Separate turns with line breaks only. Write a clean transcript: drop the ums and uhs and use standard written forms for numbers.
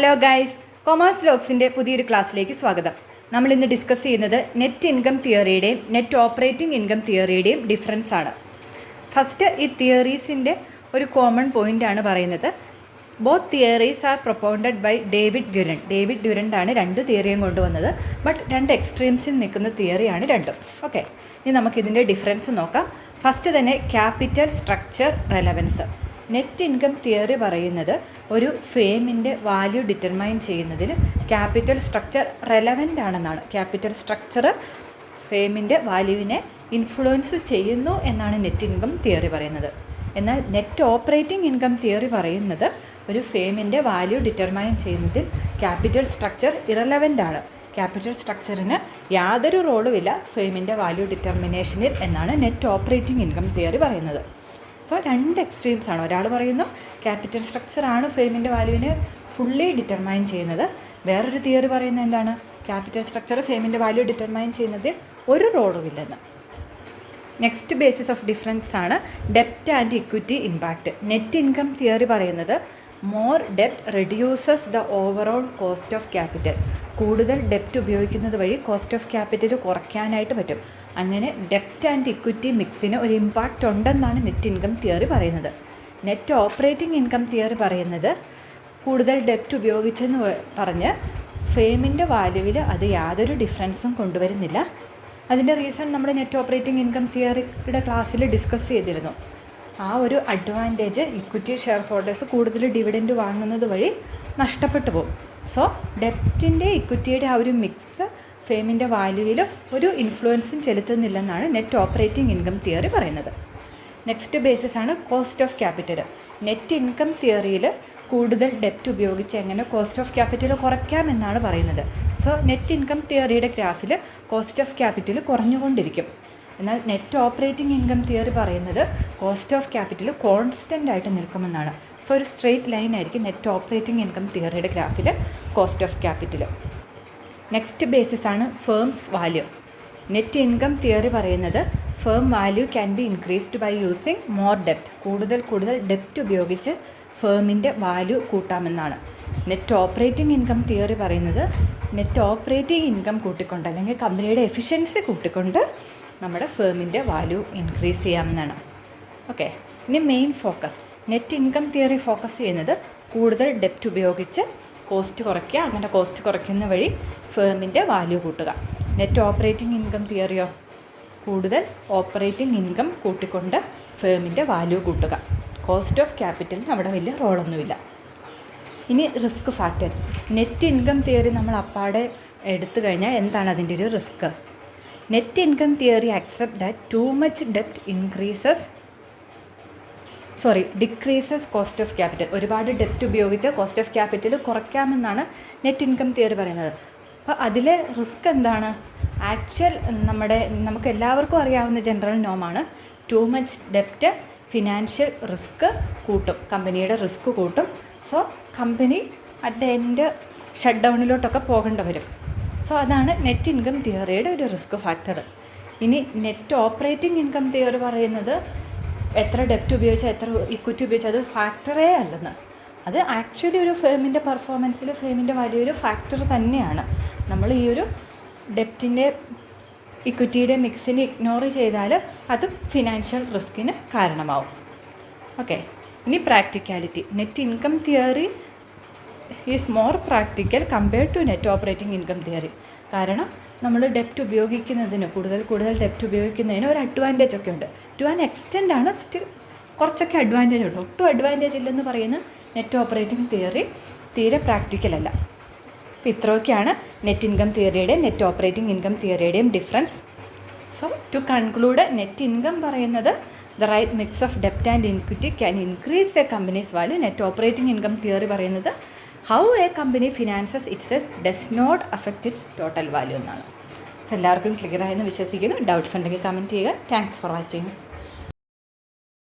Hello guys, commerce ലോഗ്സിൻ്റെ പുതിയൊരു ക്ലാസ്സിലേക്ക് സ്വാഗതം. നമ്മൾ ഇന്ന് ഡിസ്കസ് ചെയ്യുന്നത് നെറ്റ് ഇൻകം തിയറിയുടെയും നെറ്റ് ഓപ്പറേറ്റിംഗ് ഇൻകം തിയറിയുടെയും ഡിഫറൻസ് ആണ്. ഫസ്റ്റ് ഈ തിയറീസിൻ്റെ ഒരു കോമൺ പോയിൻ്റാണ് പറയുന്നത്. Both theories are propounded by David Durant ആണ് രണ്ട് തിയറിയും കൊണ്ടുവന്നത്. ബട്ട് രണ്ട് എക്സ്ട്രീംസിൽ നിൽക്കുന്ന തിയറിയാണ് രണ്ടും. ഓക്കെ, ഇനി നമുക്കിതിൻ്റെ ഡിഫറൻസ് നോക്കാം. ഫസ്റ്റ് തന്നെ capital structure relevance. Net income theory പറയുന്നത് ഒരു ഫേമിൻ്റെ വാല്യൂ ഡിറ്റർമൈൻ ചെയ്യുന്നതിൽ ക്യാപിറ്റൽ സ്ട്രക്ചർ റെലവൻ്റ് ആണെന്നാണ്. ക്യാപിറ്റൽ സ്ട്രക്ചർ ഫേമിൻ്റെ വാല്യൂവിനെ ഇൻഫ്ലുവൻസ് ചെയ്യുന്നു എന്നാണ് നെറ്റ് ഇൻകം തിയറി പറയുന്നത്. എന്നാൽ നെറ്റ് ഓപ്പറേറ്റിംഗ് ഇൻകം തിയറി പറയുന്നത് ഒരു ഫേമിൻ്റെ വാല്യൂ ഡിറ്റർമൈൻ ചെയ്യുന്നതിൽ ക്യാപിറ്റൽ സ്ട്രക്ചർ ഇറലവൻ്റ് ആണ്. ക്യാപിറ്റൽ സ്ട്രക്ചറിന് യാതൊരു റോളുമില്ല ഫേമിൻ്റെ വാല്യൂ ഡിറ്റർമിനേഷനിൽ എന്നാണ് നെറ്റ് ഓപ്പറേറ്റിംഗ് ഇൻകം തിയറി പറയുന്നത്. സോ രണ്ട് എക്സ്ട്രീംസ് ആണ്. ഒരാൾ പറയുന്നു ക്യാപിറ്റൽ സ്ട്രക്ചറാണ് ഫേമിൻ്റെ വാല്യൂവിനെ ഫുള്ളി ഡിറ്റർമൈൻ ചെയ്യുന്നത്. വേറൊരു തിയറി പറയുന്നത് എന്താണ്? ക്യാപിറ്റൽ സ്ട്രക്ചർ ഫേമിൻ്റെ വാല്യൂ ഡിറ്റർമൈൻ ചെയ്യുന്നതിൽ ഒരു റോളുമില്ലെന്ന്. നെക്സ്റ്റ് ബേസിസ് ഓഫ് ഡിഫറൻസ് ആണ് ഡെപ്റ്റ് and equity impact. Net income theory പറയുന്നത് മോർ ഡെപ്റ്റ് reduces the overall cost of capital. കൂടുതൽ ഡെപ്റ്റ് ഉപയോഗിക്കുന്നത് വഴി കോസ്റ്റ് ഓഫ് ക്യാപിറ്റൽ കുറയ്ക്കാനായിട്ട് പറ്റും. അങ്ങനെ ഡെപ്റ്റ് ആൻഡ് ഇക്വിറ്റി മിക്സിന് ഒരു ഇമ്പാക്റ്റ് ഉണ്ടെന്നാണ് നെറ്റ് ഇൻകം തിയറി പറയുന്നത്. നെറ്റ് ഓപ്പറേറ്റിംഗ് ഇൻകം തിയറി പറയുന്നത് കൂടുതൽ ഡെപ്റ്റ് ഉപയോഗിച്ചെന്ന് പറഞ്ഞ് ഫേമിൻ്റെ വാല്യൂവിൽ അത് യാതൊരു ഡിഫറൻസും കൊണ്ടുവരുന്നില്ല. അതിൻ്റെ റീസൺ നമ്മൾ നെറ്റ് ഓപ്പറേറ്റിംഗ് ഇൻകം തിയറിയുടെ ക്ലാസ്സിൽ ഡിസ്കസ് ചെയ്തിരുന്നു. ആ ഒരു അഡ്വാൻറ്റേജ് ഇക്വിറ്റി ഷെയർ ഹോൾഡേഴ്സ് കൂടുതൽ ഡിവിഡൻഡ് വാങ്ങുന്നത് വഴി നഷ്ടപ്പെട്ടു പോകും. സോ ഡെപ്റ്റിൻ്റെ ഇക്വിറ്റിയുടെ ആ ഒരു മിക്സ് ഫേമിൻ്റെ വാല്യൂവിൽ ഒരു ഇൻഫ്ലുവൻസും ചെലുത്തുന്നില്ലെന്നാണ് നെറ്റ് ഓപ്പറേറ്റിംഗ് ഇൻകം തിയറി പറയുന്നത്. നെക്സ്റ്റ് ബേസിസ് ആണ് cost of capital. Net income തിയറിയിൽ കൂടുതൽ ഡെപ്റ്റ് ഉപയോഗിച്ച് എങ്ങനെ കോസ്റ്റ് ഓഫ് ക്യാപിറ്റൽ കുറയ്ക്കാമെന്നാണ് പറയുന്നത്. സോ നെറ്റ് ഇൻകം തിയറിയുടെ ഗ്രാഫിൽ കോസ്റ്റ് ഓഫ് ക്യാപിറ്റൽ കുറഞ്ഞുകൊണ്ടിരിക്കും. എന്നാൽ നെറ്റ് ഓപ്പറേറ്റിംഗ് ഇൻകം തിയറി പറയുന്നത് കോസ്റ്റ് ഓഫ് ക്യാപിറ്റൽ കോൺസ്റ്റൻ്റ് ആയിട്ട് നിൽക്കുമെന്നാണ്. സോ ഒരു സ്ട്രെയിറ്റ് ലൈൻ ആയിരിക്കും നെറ്റ് ഓപ്പറേറ്റിംഗ് ഇൻകം തിയറിയുടെ ഗ്രാഫിൽ cost of capital. Next basis ആണ് firm's value. Net income theory പറയുന്നത് firm value can be increased by using more ഡെപ്റ്റ്. കൂടുതൽ ഡെപ്റ്റ് ഉപയോഗിച്ച് ഫേമിൻ്റെ വാല്യൂ കൂട്ടാമെന്നാണ്. നെറ്റ് ഓപ്പറേറ്റിംഗ് ഇൻകം തിയറി പറയുന്നത് നെറ്റ് ഓപ്പറേറ്റിംഗ് ഇൻകം കൂട്ടിക്കൊണ്ട് അല്ലെങ്കിൽ കമ്പനിയുടെ എഫിഷ്യൻസി കൂട്ടിക്കൊണ്ട് നമ്മുടെ ഫേമിൻ്റെ വാല്യൂ ഇൻക്രീസ് ചെയ്യാമെന്നാണ്. ഓക്കെ, ഇനി main focus. Net income theory focus ചെയ്യുന്നത് കൂടുതൽ ഡെപ്റ്റ് ഉപയോഗിച്ച് കോസ്റ്റ് കുറയ്ക്കുക. അങ്ങനെ കോസ്റ്റ് കുറയ്ക്കുന്ന വഴി ഫേമിൻ്റെ വാല്യൂ കൂട്ടുക. നെറ്റ് ഓപ്പറേറ്റിംഗ് ഇൻകം തിയറിയോ കൂടുതൽ ഓപ്പറേറ്റിംഗ് ഇൻകം കൂട്ടിക്കൊണ്ട് ഫേമിൻ്റെ വാല്യൂ കൂട്ടുക. കോസ്റ്റ് ഓഫ് ക്യാപിറ്റലിന് അവിടെ വലിയ റോളൊന്നുമില്ല. ഇനി risk factor. Net income theory നമ്മൾ അപ്പാടെ എടുത്തു കഴിഞ്ഞാൽ എന്താണ് അതിൻ്റെ ഒരു risk? Net income theory accept that too much ഡെപ്റ്റ് ഡിക്രീസസ് കോസ്റ്റ് ഓഫ് ക്യാപിറ്റൽ. ഒരുപാട് ഡെപ്റ്റ് ഉപയോഗിച്ച് കോസ്റ്റ് ഓഫ് ക്യാപിറ്റൽ കുറയ്ക്കാമെന്നാണ് നെറ്റ് ഇൻകം തിയറി പറയുന്നത്. അപ്പോൾ അതിലെ റിസ്ക് എന്താണ്? നമുക്ക് എല്ലാവർക്കും അറിയാവുന്ന ജനറൽ നോമാണ് ടു മച്ച് ഡെപ്റ്റ് ഫിനാൻഷ്യൽ റിസ്ക് കൂട്ടും, കമ്പനിയുടെ റിസ്ക് കൂട്ടും. So company at the end shut ഡൗണിലോട്ടൊക്കെ പോകേണ്ടി വരും. സോ അതാണ് നെറ്റ് ഇൻകം തിയറിയുടെ ഒരു റിസ്ക് ഫാക്ടർ. ഇനി നെറ്റ് ഓപ്പറേറ്റിംഗ് ഇൻകം തിയറി പറയുന്നത് എത്ര ഡെപ്റ്റ് ഉപയോഗിച്ചാൽ എത്ര ഇക്വിറ്റി ഉപയോഗിച്ചാൽ അത് ഫാക്ടറേ അല്ലെന്ന്. അത് ആക്ച്വലി ഒരു ഫേമിൻ്റെ പെർഫോമൻസിൽ ഫേമിൻ്റെ വലിയൊരു ഫാക്ടർ തന്നെയാണ്. നമ്മൾ ഈ ഒരു ഡെപ്റ്റിൻ്റെ ഇക്വിറ്റിയുടെ മിക്സിനെ ഇഗ്നോർ ചെയ്താൽ അതും ഫിനാൻഷ്യൽ റിസ്കിന് കാരണമാവും. ഓക്കെ, ഇനി practicality. Net income theory is more practical compared to net operating income theory. കാരണം നമ്മൾ ഡെപ്റ്റ് ഉപയോഗിക്കുന്നതിന് കൂടുതൽ ഡെപ്റ്റ് ഉപയോഗിക്കുന്നതിന് ഒരു അഡ്വാൻറ്റേജ് ഒക്കെ ഉണ്ട്. ടു ആൻ എക്സ്റ്റെൻ്റ് ആണ്, സ്റ്റിൽ കുറച്ചൊക്കെ അഡ്വാൻറ്റേജ് ഉണ്ട്. ഒട്ടും അഡ്വാൻറ്റേജ് ഇല്ലെന്ന് പറയുന്ന നെറ്റ് ഓപ്പറേറ്റിംഗ് തിയറി തീരെ പ്രാക്ടിക്കലല്ല. അപ്പോൾ ഇത്രയൊക്കെയാണ് നെറ്റ് ഇൻകം തിയറിയുടെയും നെറ്റ് ഓപ്പറേറ്റിംഗ് ഇൻകം തിയറിയുടെയും difference. So to conclude, net income പറയുന്നത് ദ റൈറ്റ് മിക്സ് ഓഫ് ഡെപ്റ്റ് and equity can increase a company's value. Net operating income theory പറയുന്നത് how a company finances itself does not affect its total value എന്നാണ്. So എല്ലാവർക്കും clear ആയെന്ന് വിശ്വസിക്കുന്നു. Doubts ഉണ്ടെങ്കിൽ comment ചെയ്യുക. Thanks for watching.